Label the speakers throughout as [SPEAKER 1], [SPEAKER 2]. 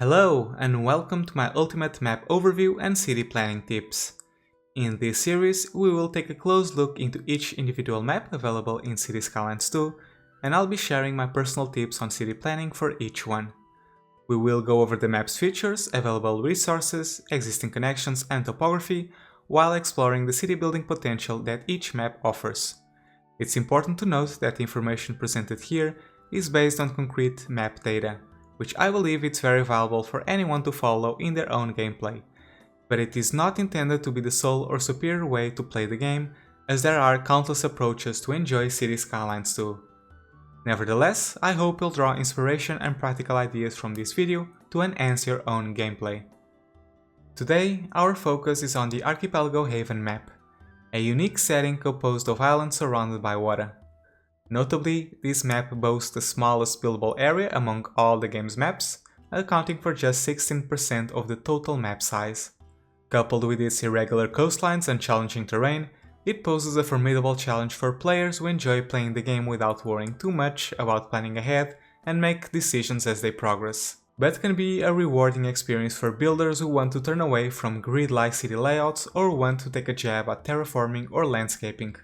[SPEAKER 1] Hello and welcome to my ultimate map overview and city planning tips. In this series, we will take a close look into each individual map available in Cities Skylines 2, and I'll be sharing my personal tips on city planning for each one. We will go over the map's features, available resources, existing connections and topography, while exploring the city building potential that each map offers. It's important to note that the information presented here is based on concrete map data, which I believe it's very valuable for anyone to follow in their own gameplay. But it is not intended to be the sole or superior way to play the game, as there are countless approaches to enjoy Cities Skylines 2. Nevertheless, I hope you'll draw inspiration and practical ideas from this video to enhance your own gameplay. Today, our focus is on the Archipelago Haven map, a unique setting composed of islands surrounded by water. Notably, this map boasts the smallest buildable area among all the game's maps, accounting for just 16% of the total map size. Coupled with its irregular coastlines and challenging terrain, it poses a formidable challenge for players who enjoy playing the game without worrying too much about planning ahead and make decisions as they progress. But can be a rewarding experience for builders who want to turn away from grid-like city layouts or want to take a jab at terraforming or landscaping.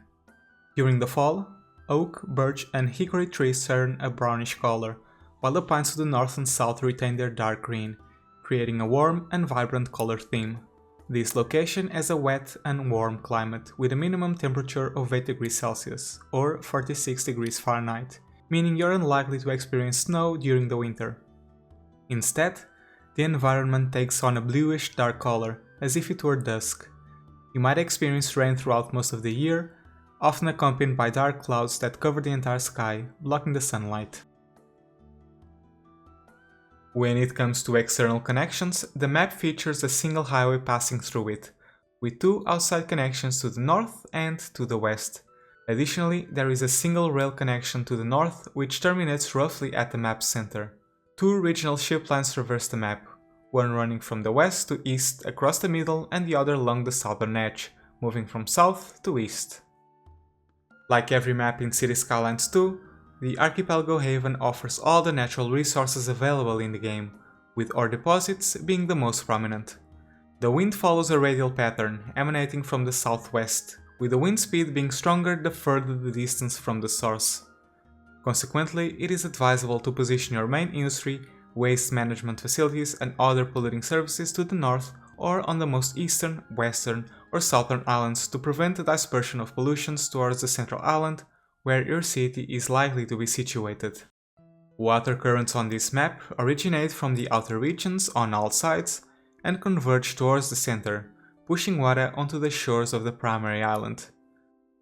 [SPEAKER 1] During the fall, oak, birch and hickory trees turn a brownish color, while the pines to the north and south retain their dark green, creating a warm and vibrant color theme. This location has a wet and warm climate with a minimum temperature of 8 degrees Celsius or 46 degrees Fahrenheit, meaning you're unlikely to experience snow during the winter. Instead, the environment takes on a bluish dark color, as if it were dusk. You might experience rain throughout most of the year, often accompanied by dark clouds that cover the entire sky, blocking the sunlight. When it comes to external connections, the map features a single highway passing through it, with two outside connections to the north and to the west. Additionally, there is a single rail connection to the north which terminates roughly at the map's center. Two regional ship lines traverse the map, one running from the west to east across the middle and the other along the southern edge, moving from south to east. Like every map in Cities Skylines 2, the Archipelago Haven offers all the natural resources available in the game, with ore deposits being the most prominent. The wind follows a radial pattern emanating from the southwest, with the wind speed being stronger the further the distance from the source. Consequently, it is advisable to position your main industry, waste management facilities and other polluting services to the north or on the most eastern, western or southern islands to prevent the dispersion of pollutions towards the central island, where your city is likely to be situated. Water currents on this map originate from the outer regions on all sides and converge towards the center, pushing water onto the shores of the primary island.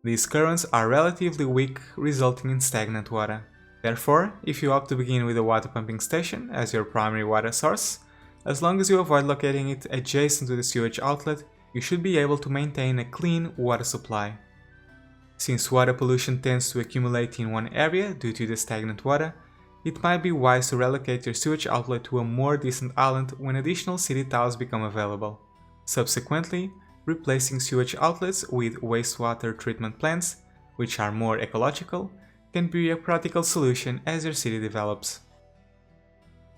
[SPEAKER 1] These currents are relatively weak, resulting in stagnant water. Therefore, if you opt to begin with a water pumping station as your primary water source, as long as you avoid locating it adjacent to the sewage outlet, you should be able to maintain a clean water supply. Since water pollution tends to accumulate in one area due to the stagnant water, it might be wise to relocate your sewage outlet to a more distant island when additional city tiles become available. Subsequently, replacing sewage outlets with wastewater treatment plants, which are more ecological, can be a practical solution as your city develops.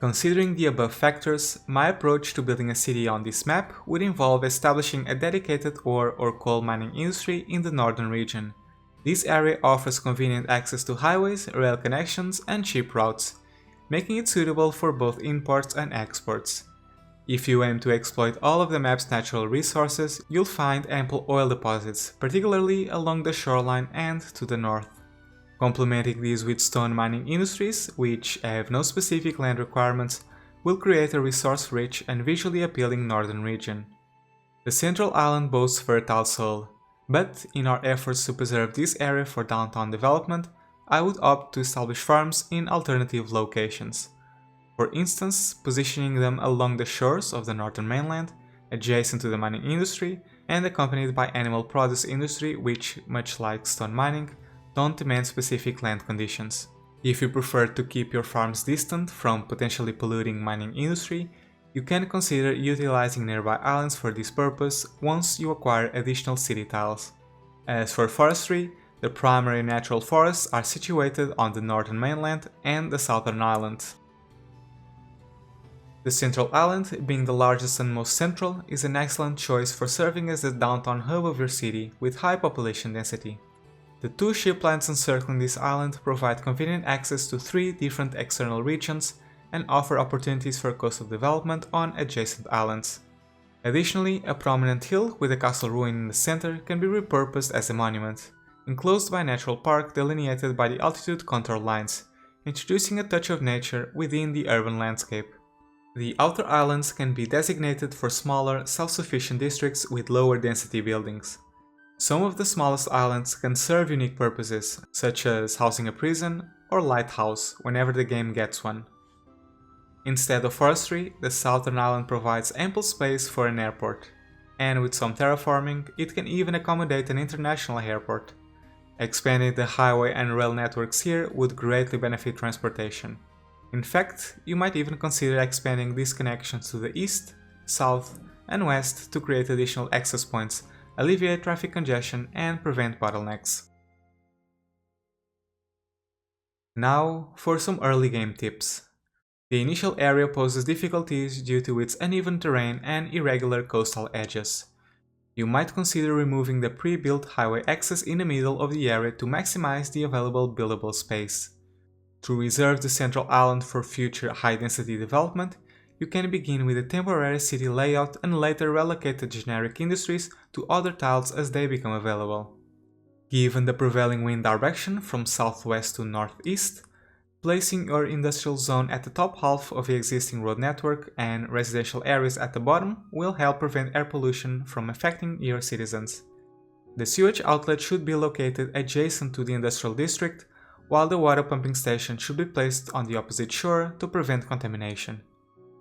[SPEAKER 1] Considering the above factors, my approach to building a city on this map would involve establishing a dedicated ore or coal mining industry in the northern region. This area offers convenient access to highways, rail connections, and cheap routes, making it suitable for both imports and exports. If you aim to exploit all of the map's natural resources, you'll find ample oil deposits, particularly along the shoreline and to the north. Complementing these with stone mining industries, which have no specific land requirements, will create a resource-rich and visually appealing northern region. The central island boasts fertile soil, but in our efforts to preserve this area for downtown development, I would opt to establish farms in alternative locations. For instance, positioning them along the shores of the northern mainland, adjacent to the mining industry, and accompanied by animal produce industry which, much like stone mining, don't demand specific land conditions. If you prefer to keep your farms distant from potentially polluting mining industry, you can consider utilizing nearby islands for this purpose once you acquire additional city tiles. As for forestry, the primary natural forests are situated on the northern mainland and the southern island. The central island, being the largest and most central, is an excellent choice for serving as the downtown hub of your city with high population density. The two ship lines encircling this island provide convenient access to 3 different external regions and offer opportunities for coastal development on adjacent islands. Additionally, a prominent hill with a castle ruin in the center can be repurposed as a monument, enclosed by a natural park delineated by the altitude contour lines, introducing a touch of nature within the urban landscape. The outer islands can be designated for smaller, self-sufficient districts with lower density buildings. Some of the smallest islands can serve unique purposes, such as housing a prison or lighthouse whenever the game gets one. Instead of forestry, the southern island provides ample space for an airport, and with some terraforming, it can even accommodate an international airport. Expanding the highway and rail networks here would greatly benefit transportation. In fact, you might even consider expanding these connections to the east, south, and west to create additional access points, alleviate traffic congestion, and prevent bottlenecks. Now for some early game tips. The initial area poses difficulties due to its uneven terrain and irregular coastal edges. You might consider removing the pre-built highway access in the middle of the area to maximize the available buildable space. To reserve the central island for future high-density development, you can begin with a temporary city layout and later relocate the generic industries to other tiles as they become available. Given the prevailing wind direction from southwest to northeast, placing your industrial zone at the top half of the existing road network and residential areas at the bottom will help prevent air pollution from affecting your citizens. The sewage outlet should be located adjacent to the industrial district, while the water pumping station should be placed on the opposite shore to prevent contamination.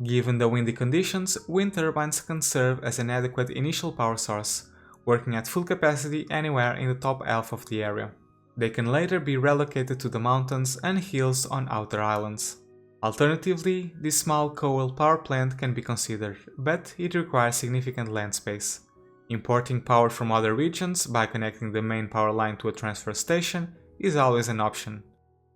[SPEAKER 1] Given the windy conditions, wind turbines can serve as an adequate initial power source, working at full capacity anywhere in the top half of the area. They can later be relocated to the mountains and hills on outer islands. Alternatively, this small coal power plant can be considered, but it requires significant land space. Importing power from other regions by connecting the main power line to a transfer station is always an option.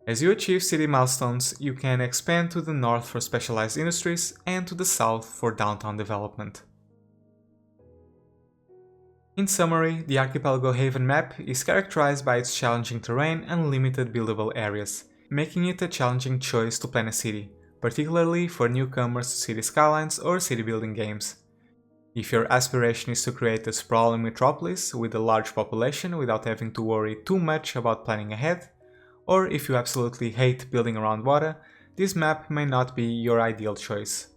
[SPEAKER 1] As you achieve city milestones, you can expand to the north for specialized industries and to the south for downtown development. In summary, the Archipelago Haven map is characterized by its challenging terrain and limited buildable areas, making it a challenging choice to plan a city, particularly for newcomers to City Skylines or city building games. If your aspiration is to create a sprawling metropolis with a large population without having to worry too much about planning ahead, or if you absolutely hate building around water, this map may not be your ideal choice.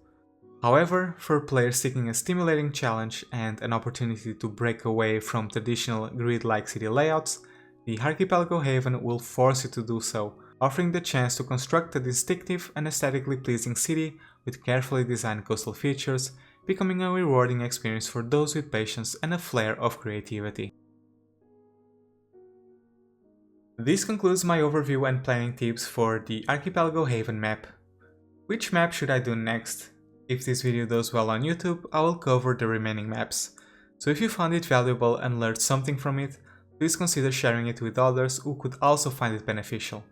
[SPEAKER 1] However, for players seeking a stimulating challenge and an opportunity to break away from traditional grid-like city layouts, the Archipelago Haven will force you to do so, offering the chance to construct a distinctive and aesthetically pleasing city with carefully designed coastal features, becoming a rewarding experience for those with patience and a flair of creativity. This concludes my overview and planning tips for the Archipelago Haven map. Which map should I do next? If this video does well on YouTube, I will cover the remaining maps. So if you found it valuable and learned something from it, please consider sharing it with others who could also find it beneficial.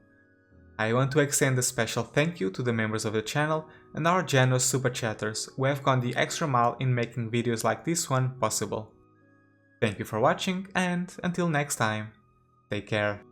[SPEAKER 1] I want to extend a special thank you to the members of the channel and our generous super chatters who have gone the extra mile in making videos like this one possible. Thank you for watching, and until next time, take care.